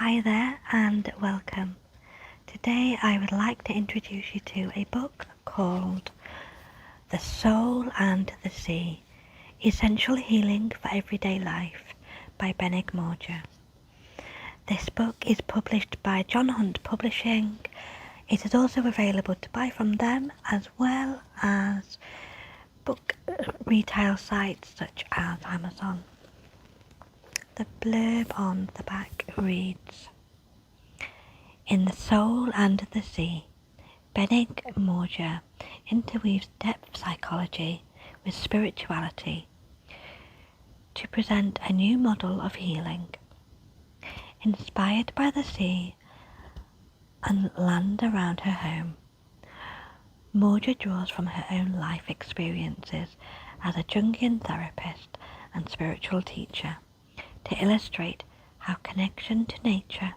Hi there and welcome. Today I would like to introduce you to a book called The Soul and the Sea, Essential Healing for Everyday Life by Benig Mauger. This book is published by John Hunt Publishing. It is also available to buy from them as well as book retail sites such as Amazon. The blurb on the back reads, "In The Soul and the Sea, Benig Mauger interweaves depth psychology with spirituality to present a new model of healing. Inspired by the sea and land around her home, Mauger draws from her own life experiences as a Jungian therapist and spiritual teacher to illustrate how connection to nature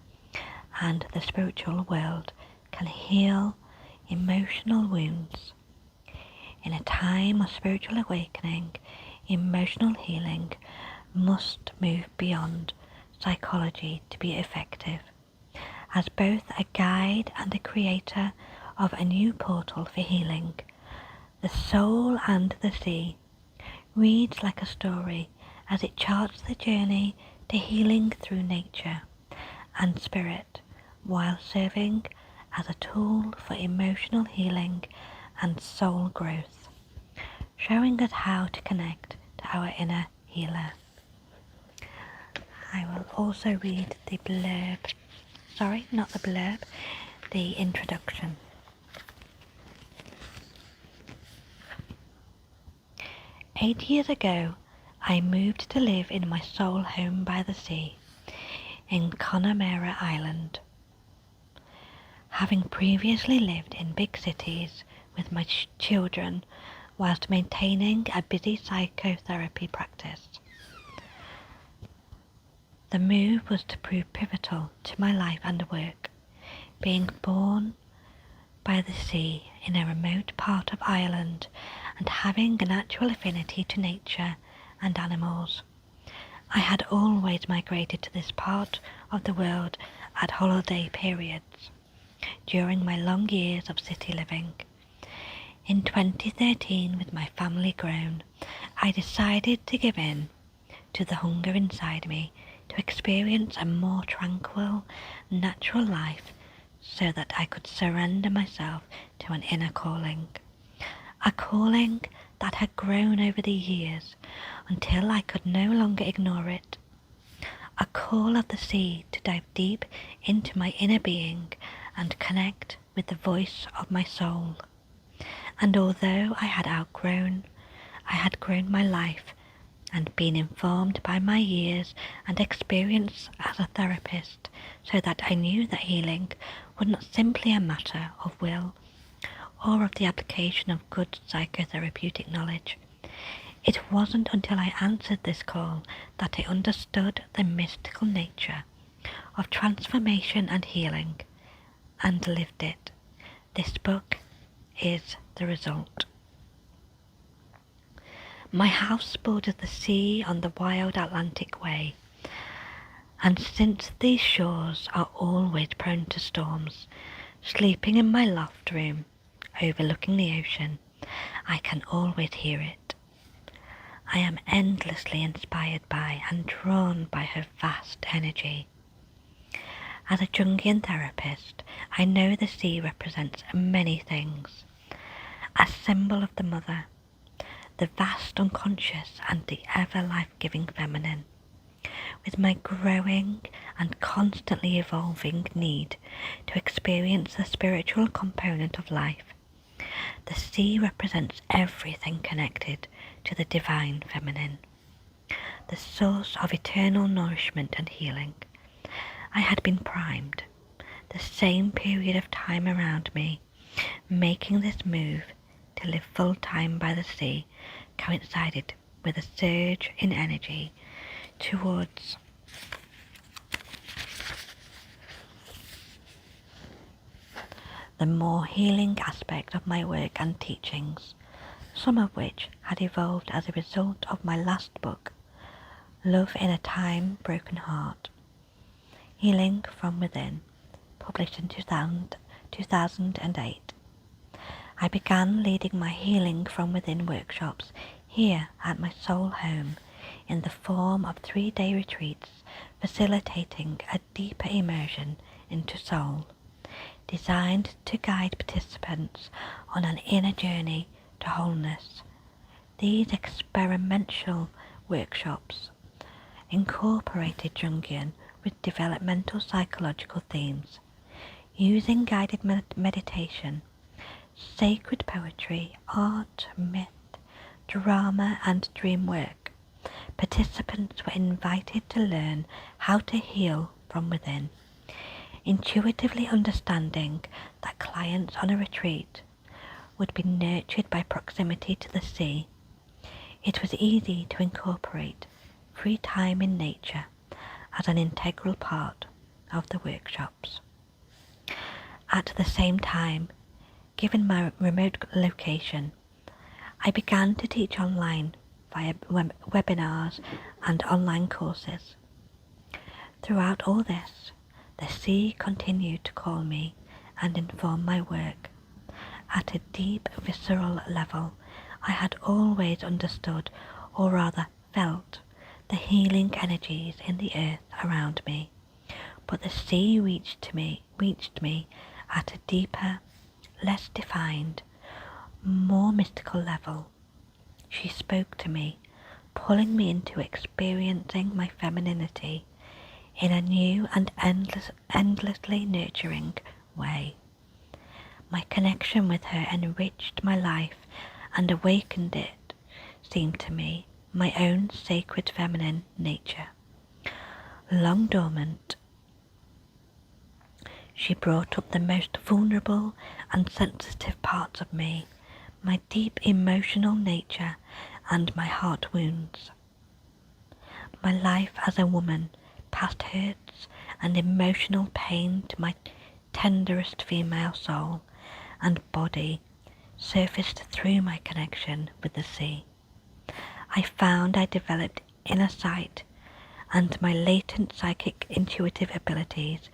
and the spiritual world can heal emotional wounds. In a time of spiritual awakening, emotional healing must move beyond psychology to be effective. As both a guide and a creator of a new portal for healing, The Soul and the Sea reads like a story as it charts the journey to healing through nature and spirit, while serving as a tool for emotional healing and soul growth, showing us how to connect to our inner healer." I will also read the the introduction. "8 years ago, I moved to live in my soul home by the sea, in Connemara Island. Having previously lived in big cities with my children whilst maintaining a busy psychotherapy practice. The move was to prove pivotal to my life and work, being born by the sea in a remote part of Ireland and having a natural affinity to nature and animals. I had always migrated to this part of the world at holiday periods during my long years of city living. In 2013, with my family grown, I decided to give in to the hunger inside me to experience a more tranquil, natural life so that I could surrender myself to an inner calling. A calling that had grown over the years until I could no longer ignore it. A call of the sea to dive deep into my inner being and connect with the voice of my soul. And although I had grown my life and been informed by my years and experience as a therapist, so that I knew that healing was not simply a matter of will or of the application of good psychotherapeutic knowledge. It wasn't until I answered this call that I understood the mystical nature of transformation and healing, and lived it. This book is the result. My house borders the sea on the wild Atlantic Way, and since these shores are always prone to storms, sleeping in my loft room overlooking the ocean, I can always hear it. I am endlessly inspired by and drawn by her vast energy. As a Jungian therapist, I know the sea represents many things. A symbol of the mother, the vast unconscious and the ever life-giving feminine. With my growing and constantly evolving need to experience the spiritual component of life, the sea represents everything connected to the divine feminine, the source of eternal nourishment and healing. I had been primed, the same period of time around me, making this move to live full-time by the sea coincided with a surge in energy towards the more healing aspect of my work and teachings, some of which had evolved as a result of my last book, Love in a Time Broken Heart. Healing from Within, published in 2008. I began leading my Healing from Within workshops here at my soul home in the form of 3-day retreats, facilitating a deeper immersion into soul, designed to guide participants on an inner journey to wholeness. These experimental workshops incorporated Jungian with developmental psychological themes, using guided meditation, sacred poetry, art, myth, drama and dream work. Participants were invited to learn how to heal from within, intuitively understanding that clients on a retreat would be nurtured by proximity to the sea. It was easy to incorporate free time in nature as an integral part of the workshops. At the same time, given my remote location, I began to teach online via webinars and online courses. Throughout all this, the sea continued to call me and inform my work. At a deep, visceral level, I had always understood, or rather felt, the healing energies in the earth around me. But the sea reached me at a deeper, less defined, more mystical level. She spoke to me, pulling me into experiencing my femininity in a new and endlessly nurturing way. My connection with her enriched my life and awakened it, seemed to me, my own sacred feminine nature. Long dormant, she brought up the most vulnerable and sensitive parts of me, my deep emotional nature and my heart wounds. My life as a woman, past hurts and emotional pain to my tenderest female soul and body surfaced through my connection with the sea. I found I developed inner sight, and my latent psychic intuitive abilities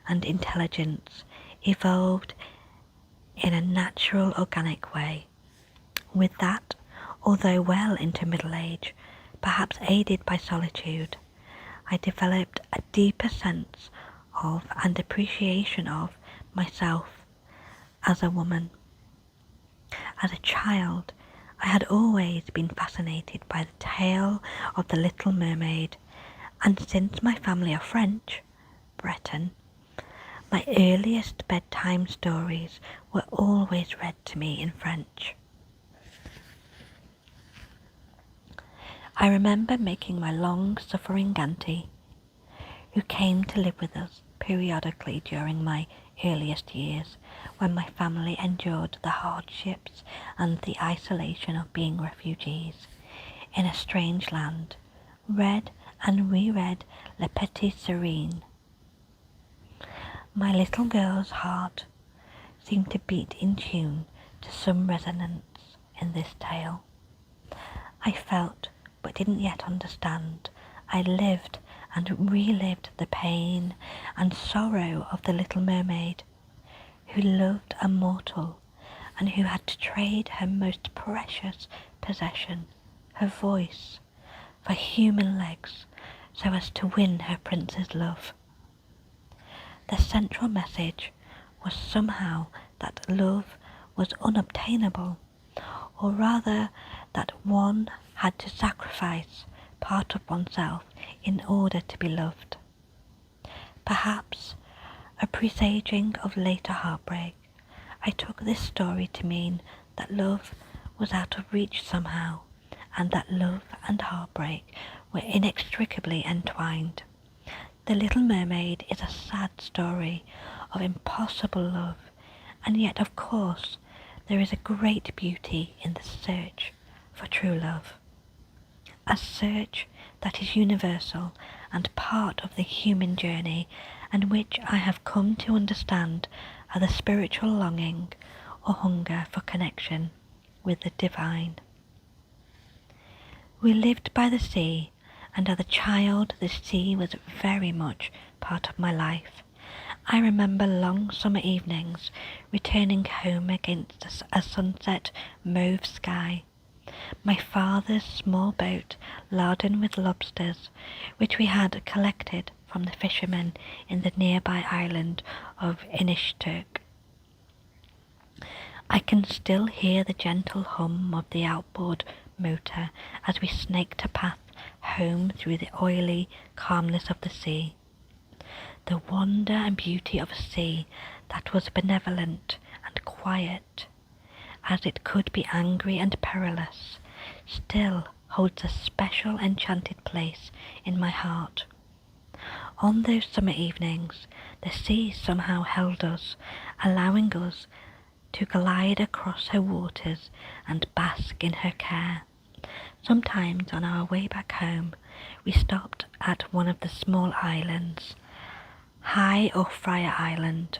and intelligence evolved in a natural, organic way. With that, although well into middle age, perhaps aided by solitude, I developed a deeper sense of and appreciation of myself as a woman. As a child, I had always been fascinated by the tale of the Little Mermaid, and since my family are French, Breton, my earliest bedtime stories were always read to me in French. I remember making my long-suffering auntie, who came to live with us periodically during my earliest years, when my family endured the hardships and the isolation of being refugees in a strange land, read and reread Le Petit Serin. My little girl's heart seemed to beat in tune to some resonance in this tale. I felt, but didn't yet understand. I lived and relived the pain and sorrow of the Little Mermaid, who loved a mortal and who had to trade her most precious possession, her voice, for human legs so as to win her prince's love. The central message was somehow that love was unobtainable, or rather that one had to sacrifice part of oneself in order to be loved. Perhaps a presaging of later heartbreak, I took this story to mean that love was out of reach somehow, and that love and heartbreak were inextricably entwined. The Little Mermaid is a sad story of impossible love, and yet, of course, there is a great beauty in the search for true love. A search that is universal and part of the human journey, and which I have come to understand as a spiritual longing or hunger for connection with the divine. We lived by the sea, and as a child the sea was very much part of my life. I remember long summer evenings returning home against a sunset mauve sky. My father's small boat laden with lobsters, which we had collected from the fishermen in the nearby island of Inishturk. I can still hear the gentle hum of the outboard motor as we snaked a path home through the oily calmness of the sea. The wonder and beauty of a sea that was benevolent and quiet, as it could be angry and perilous, still holds a special enchanted place in my heart. On those summer evenings, the sea somehow held us, allowing us to glide across her waters and bask in her care. Sometimes on our way back home, we stopped at one of the small islands, High or Friar Island,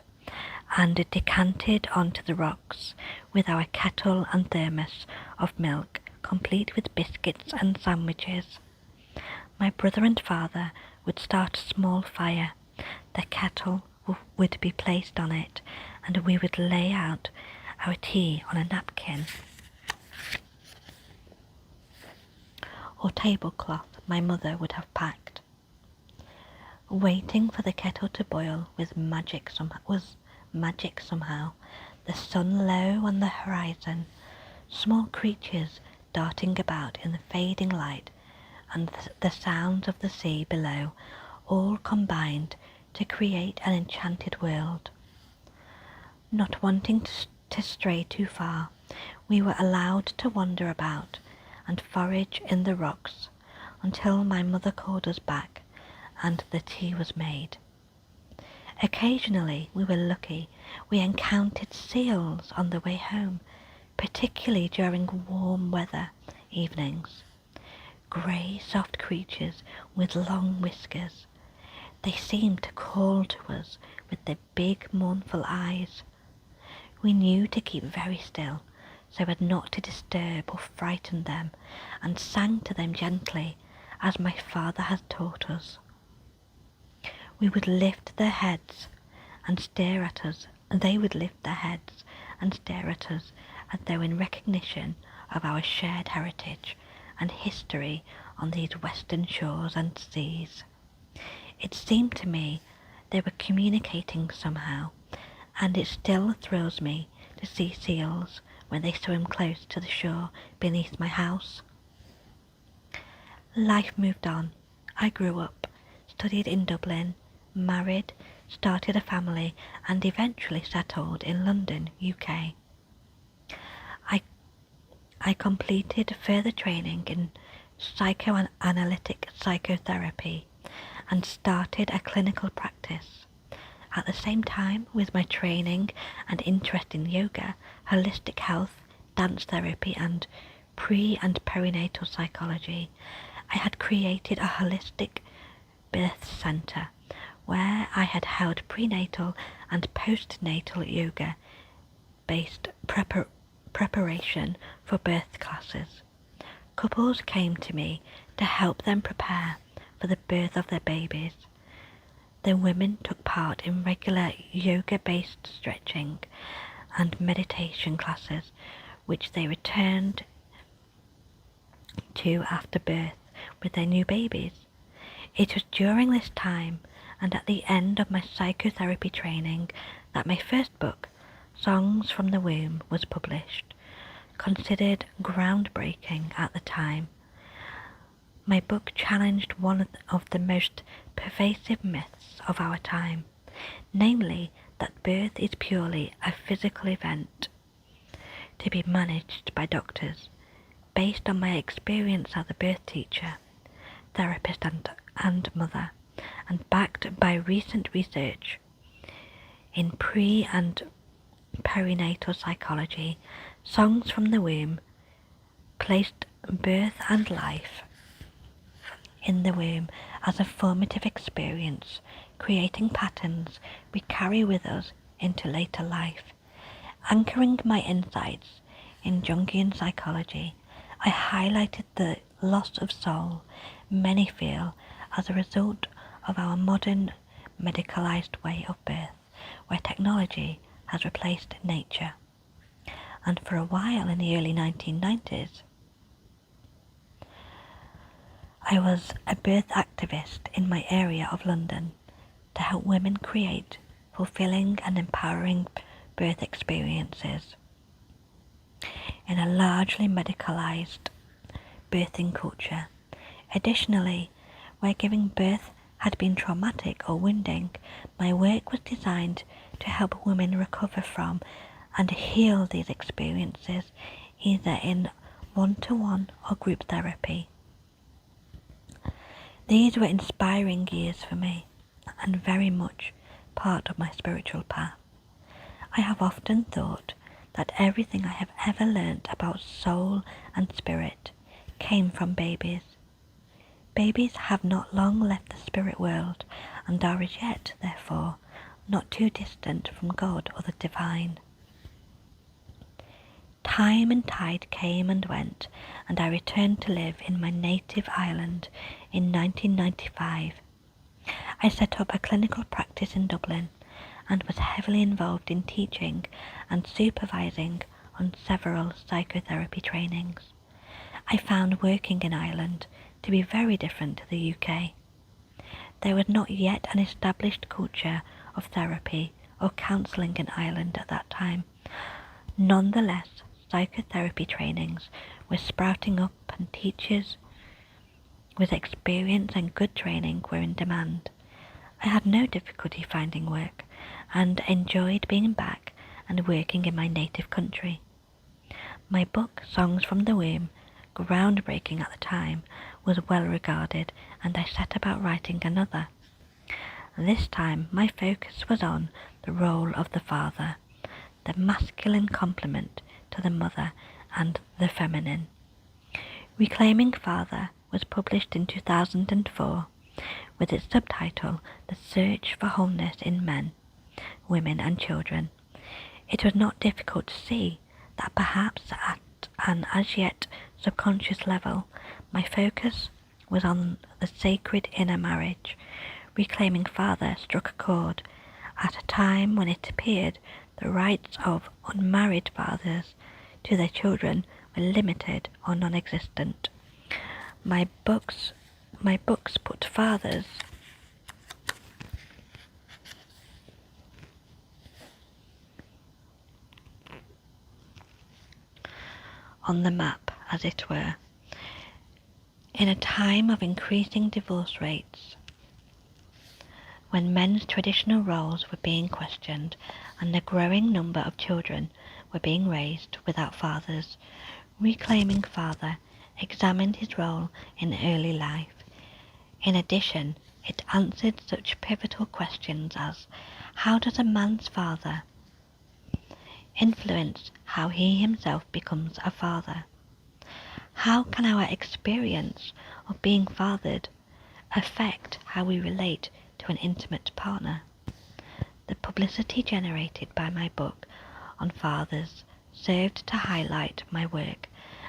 and decanted onto the rocks with our kettle and thermos of milk, complete with biscuits and sandwiches. My brother and father would start a small fire. The kettle would be placed on it, and we would lay out our tea on a napkin or tablecloth my mother would have packed. Waiting for the kettle to boil was magic somehow. The sun low on the horizon, small creatures darting about in the fading light, and the sounds of the sea below all combined to create an enchanted world. Not wanting to stray too far, we were allowed to wander about and forage in the rocks until my mother called us back and the tea was made. Occasionally we were lucky. We encountered seals on the way home, particularly during warm weather evenings. Grey, soft creatures with long whiskers. They seemed to call to us with their big, mournful eyes. We knew to keep very still, so as not to disturb or frighten them, and sang to them gently, as my father had taught us. We would lift their heads and stare at us, and they would lift their heads and stare at us, as though in recognition of our shared heritage and history on these western shores and seas. It seemed to me they were communicating somehow, and it still thrills me to see seals when they swim close to the shore beneath my house. Life moved on. I grew up, studied in Dublin, married, started a family, and eventually settled in London, UK. I completed further training in psychoanalytic psychotherapy and started a clinical practice. At the same time, with my training and interest in yoga, holistic health, dance therapy, and pre- and perinatal psychology, I had created a holistic birth centre where I had held prenatal and postnatal yoga-based preparation for birth classes. Couples came to me to help them prepare for the birth of their babies. The women took part in regular yoga-based stretching and meditation classes, which they returned to after birth with their new babies. It was during this time and at the end of my psychotherapy training that my first book, Songs from the Womb, was published, considered groundbreaking at the time. My book challenged one of the most pervasive myths of our time, namely that birth is purely a physical event to be managed by doctors, based on my experience as a birth teacher, therapist and mother, and backed by recent research in pre- and perinatal psychology. Songs from the Womb placed birth and life in the womb as a formative experience, creating patterns we carry with us into later life. Anchoring my insights in Jungian psychology, I highlighted the loss of soul many feel as a result of our modern medicalized way of birth, where technology has replaced nature. And for a while in the early 1990s, I was a birth activist in my area of London to help women create fulfilling and empowering birth experiences in a largely medicalized birthing culture. Additionally, where giving birth had been traumatic or wounding, my work was designed to help women recover from and heal these experiences, either in one-to-one or group therapy. These were inspiring years for me, and very much part of my spiritual path. I have often thought that everything I have ever learnt about soul and spirit came from babies. Babies have not long left the spirit world and are as yet, therefore, not too distant from God or the divine. Time and tide came and went, and I returned to live in my native Ireland in 1995. I set up a clinical practice in Dublin and was heavily involved in teaching and supervising on several psychotherapy trainings. I found working in Ireland to be very different to the UK. There was not yet an established culture of therapy or counselling in Ireland at that time. Nonetheless, psychotherapy trainings were sprouting up and teachers with experience and good training were in demand. I had no difficulty finding work and enjoyed being back and working in my native country. My book, Songs from the Womb, groundbreaking at the time, was well regarded, and I set about writing another. This time my focus was on the role of the father, the masculine complement to the mother and the feminine. Reclaiming Father was published in 2004 with its subtitle The Search for Wholeness in Men, Women and Children. It was not difficult to see that perhaps at an as yet subconscious level, my focus was on the sacred inner marriage. Reclaiming Father struck a chord at a time when it appeared the rights of unmarried fathers to their children were limited or non-existent. My books put fathers on the map, as it were. In a time of increasing divorce rates, when men's traditional roles were being questioned and a growing number of children were being raised without fathers, Reclaiming Father examined his role in early life. In addition, it answered such pivotal questions as, how does a man's father influence how he himself becomes a father? How can our experience of being fathered affect how we relate to an intimate partner? The publicity generated by my book on fathers served to highlight my work,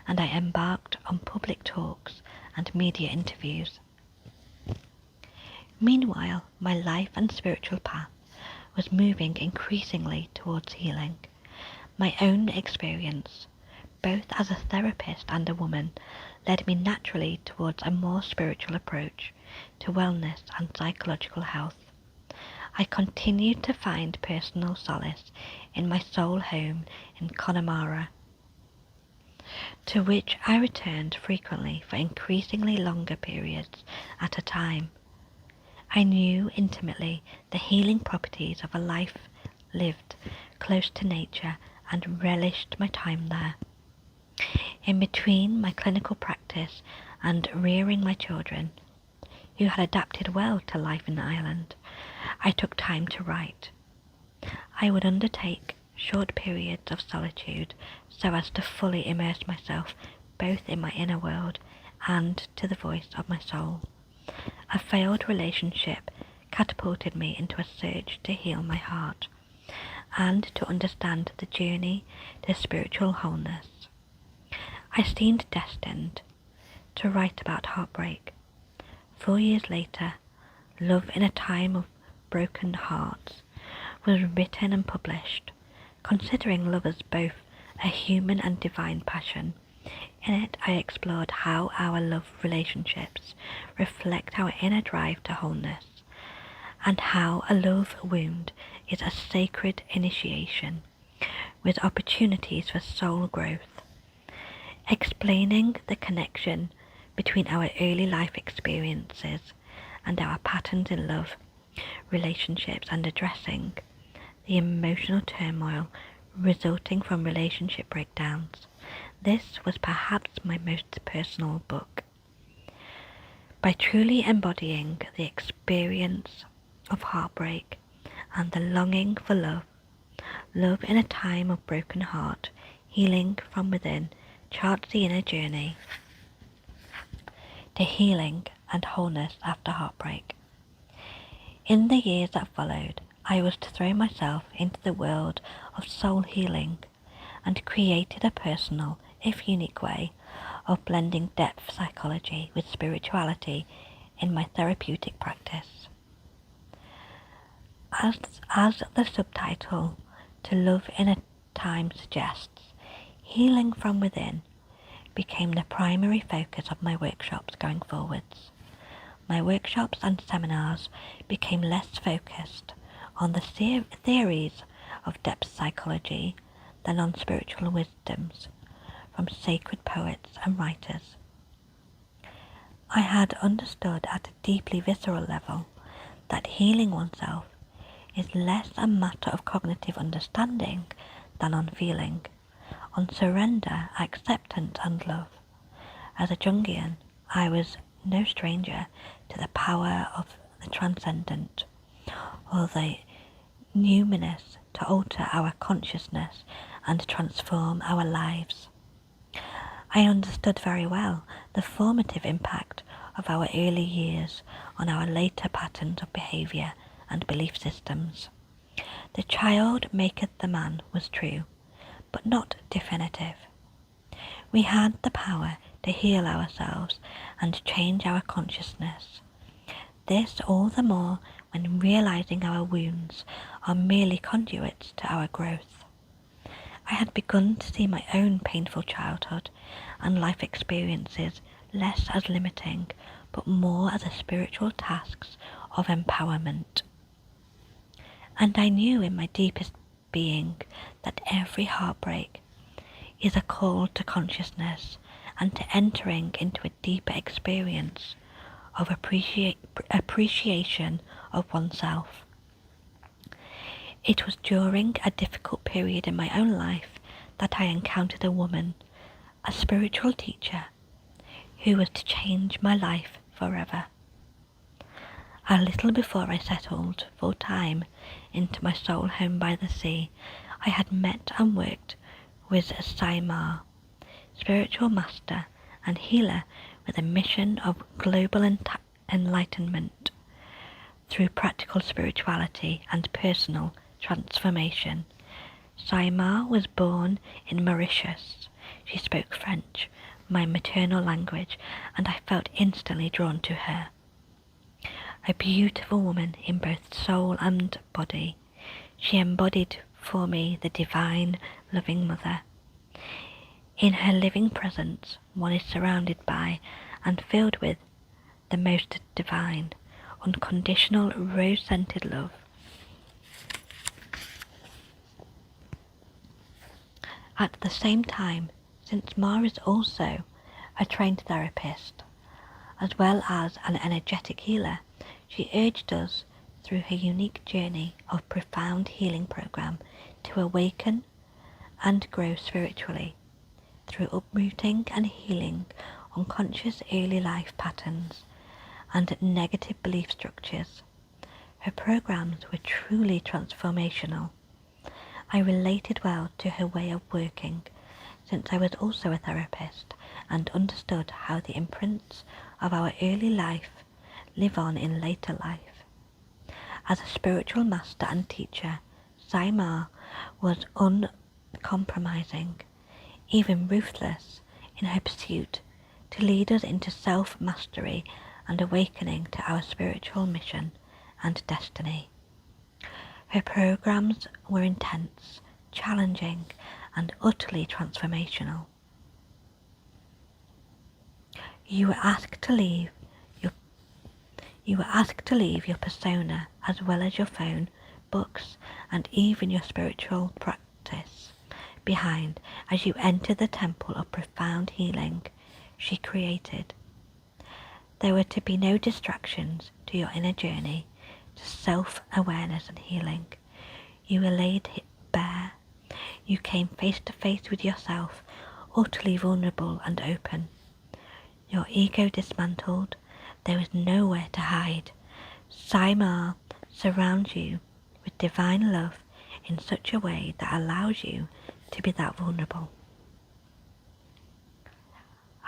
and I embarked on public talks and media interviews. Meanwhile, my life and spiritual path was moving increasingly towards healing. My own experience, both as a therapist and a woman, led me naturally towards a more spiritual approach to wellness and psychological health. I continued to find personal solace in my soul home in Connemara, to which I returned frequently for increasingly longer periods at a time. I knew intimately the healing properties of a life lived close to nature and relished my time there. In between my clinical practice and rearing my children, who had adapted well to life in Ireland, I took time to write. I would undertake short periods of solitude so as to fully immerse myself both in my inner world and to the voice of my soul. A failed relationship catapulted me into a search to heal my heart and to understand the journey to spiritual wholeness. I seemed destined to write about heartbreak, 4 years later, Love in a Time of Broken Hearts was written and published. Considering love as both a human and divine passion, in it I explored how our love relationships reflect our inner drive to wholeness, and how a love wound is a sacred initiation with opportunities for soul growth, explaining the connection between our early life experiences and our patterns in love relationships, and addressing the emotional turmoil resulting from relationship breakdowns. This was perhaps my most personal book. By truly embodying the experience of heartbreak and the longing for love, Love in a Time of Broken Heart, Healing from Within charts the inner journey to healing and wholeness after heartbreak. In the years that followed, I was to throw myself into the world of soul healing and created a personal, if unique way of blending depth psychology with spirituality in my therapeutic practice. As the subtitle to Love in a Time suggests, healing from within became the primary focus of my workshops going forwards. My workshops and seminars became less focused on the theories of depth psychology than on spiritual wisdoms from sacred poets and writers. I had understood at a deeply visceral level that healing oneself is less a matter of cognitive understanding than on feeling, on surrender, acceptance and love. As a Jungian, I was no stranger to the power of the transcendent, or the numinous, to alter our consciousness and transform our lives. I understood very well the formative impact of our early years on our later patterns of behaviour and belief systems. The child maketh the man was true, but not definitive. We had the power to heal ourselves and change our consciousness. This all the more when realizing our wounds are merely conduits to our growth. I had begun to see my own painful childhood and life experiences less as limiting, but more as a spiritual tasks of empowerment. And I knew in my deepest being that every heartbreak is a call to consciousness and to entering into a deeper experience of appreciation of oneself. It was during a difficult period in my own life that I encountered a woman, a spiritual teacher, who was to change my life forever. A little before I settled full-time into my soul home by the sea, I had met and worked with a Saima, spiritual master and healer with a mission of global enlightenment through practical spirituality and personal transformation. Saima was born in Mauritius. She spoke French, my maternal language, and I felt instantly drawn to her. A beautiful woman in both soul and body, she embodied for me the divine, loving mother. In her living presence, one is surrounded by and filled with the most divine, unconditional, rose-scented love. At the same time, since Ma is also a trained therapist, as well as an energetic healer, she urged us through her unique journey of profound healing program to awaken and grow spiritually through uprooting and healing unconscious early life patterns and negative belief structures. Her programs were truly transformational. I related well to her way of working, since I was also a therapist and understood how the imprints of our early life live on in later life. As a spiritual master and teacher, Saima was uncompromising, even ruthless in her pursuit to lead us into self-mastery and awakening to our spiritual mission and destiny. Her programs were intense, challenging, and utterly transformational. You were asked to leave your persona as well as your phone, books, and even your spiritual practice behind as you entered the temple of profound healing she created. There were to be no distractions to your inner journey to self-awareness and healing. You were laid bare. You came face to face with yourself, utterly vulnerable and open. Your ego dismantled. There was nowhere to hide. Saima surrounds you with divine love in such a way that allows you to be that vulnerable.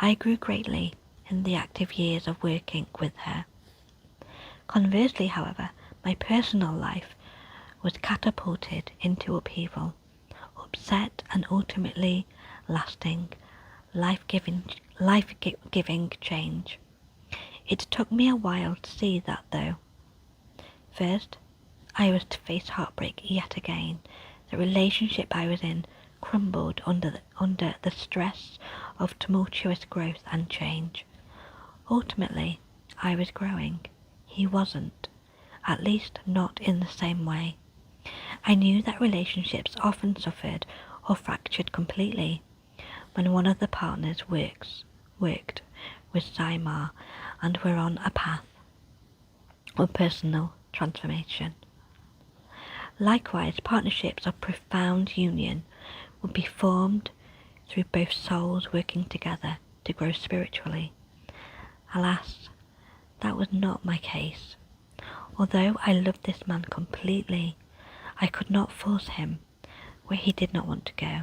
I grew greatly in the active years of working with her. Conversely, however, my personal life was catapulted into upheaval, upset and ultimately lasting, life-giving change. It took me a while to see that, though. First, I was to face heartbreak yet again. The relationship I was in crumbled under the stress of tumultuous growth and change. Ultimately, I was growing. He wasn't, at least not in the same way. I knew that relationships often suffered or fractured completely when one of the partners worked with Saima and were on a path of personal transformation. Likewise, partnerships of profound union would be formed through both souls working together to grow spiritually. Alas, that was not my case. Although I loved this man completely, I could not force him where he did not want to go.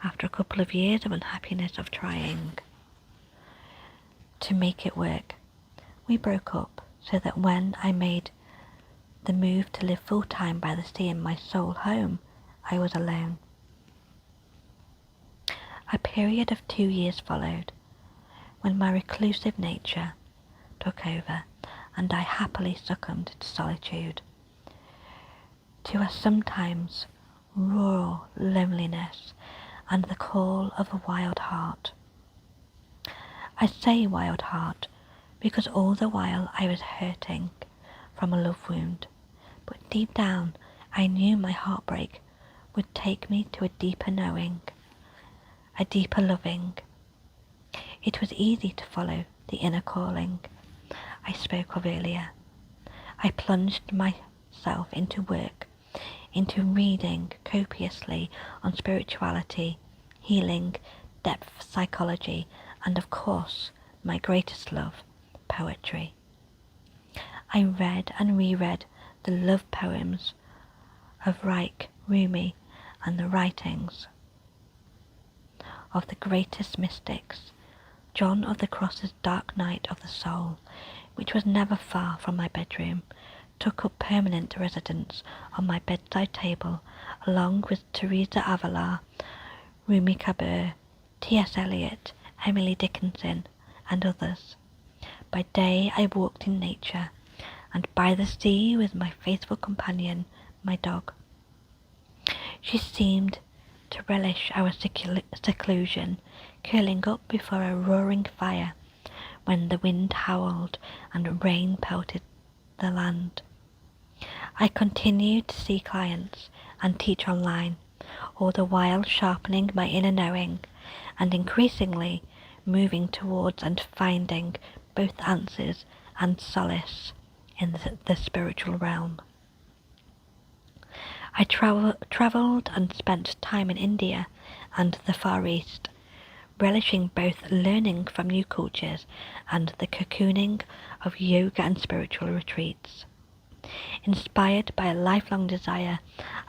After a couple of years of unhappiness of trying to make it work, we broke up, so that when I made the move to live full-time by the sea in my soul home, I was alone. A period of 2 years followed, when my reclusive nature took over, and I happily succumbed to solitude, to a sometimes raw loneliness and the call of a wild heart. I say wild heart because all the while I was hurting from a love wound, but deep down I knew my heartbreak would take me to a deeper knowing, a deeper loving. It was easy to follow the inner calling I spoke of earlier. I plunged myself into work, into reading copiously on spirituality, healing, depth psychology, and of course, my greatest love, poetry. I read and reread the love poems of Reich, Rumi, and the writings of the greatest mystics, John of the Cross's Dark Night of the Soul, which was never far from my bedroom, took up permanent residence on my bedside table, along with Teresa Avila, Rumi Kabir, T.S. Eliot, Emily Dickinson, and others. By day I walked in nature, and by the sea with my faithful companion, my dog. She seemed to relish our seclusion, curling up before a roaring fire when the wind howled and rain pelted the land. I continued to see clients and teach online, all the while sharpening my inner knowing and increasingly moving towards and finding both answers and solace in the spiritual realm. I travelled and spent time in India and the Far East, relishing both learning from new cultures and the cocooning of yoga and spiritual retreats. Inspired by a lifelong desire,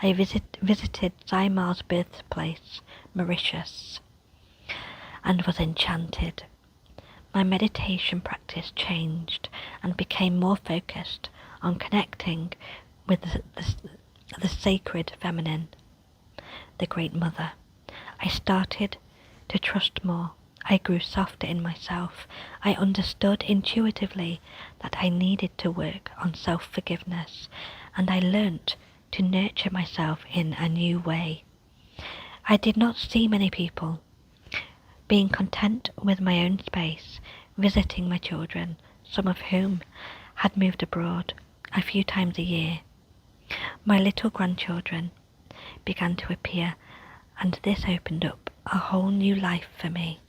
I visited Saima's birthplace, Mauritius, and was enchanted. My meditation practice changed and became more focused on connecting with the sacred feminine, the Great Mother. I started to trust more I grew softer in myself. I understood intuitively that I needed to work on self-forgiveness, and I learnt to nurture myself in a new way. I did not see many people, being content with my own space, visiting my children, some of whom had moved abroad a few times a year. My little grandchildren began to appear, and this opened up a whole new life for me.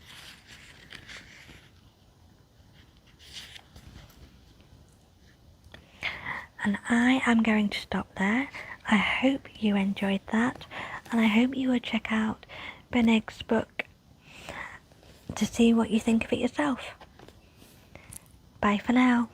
And I am going to stop there. I hope you enjoyed that, and I hope you will check out Benig's book to see what you think of it yourself. Bye for now.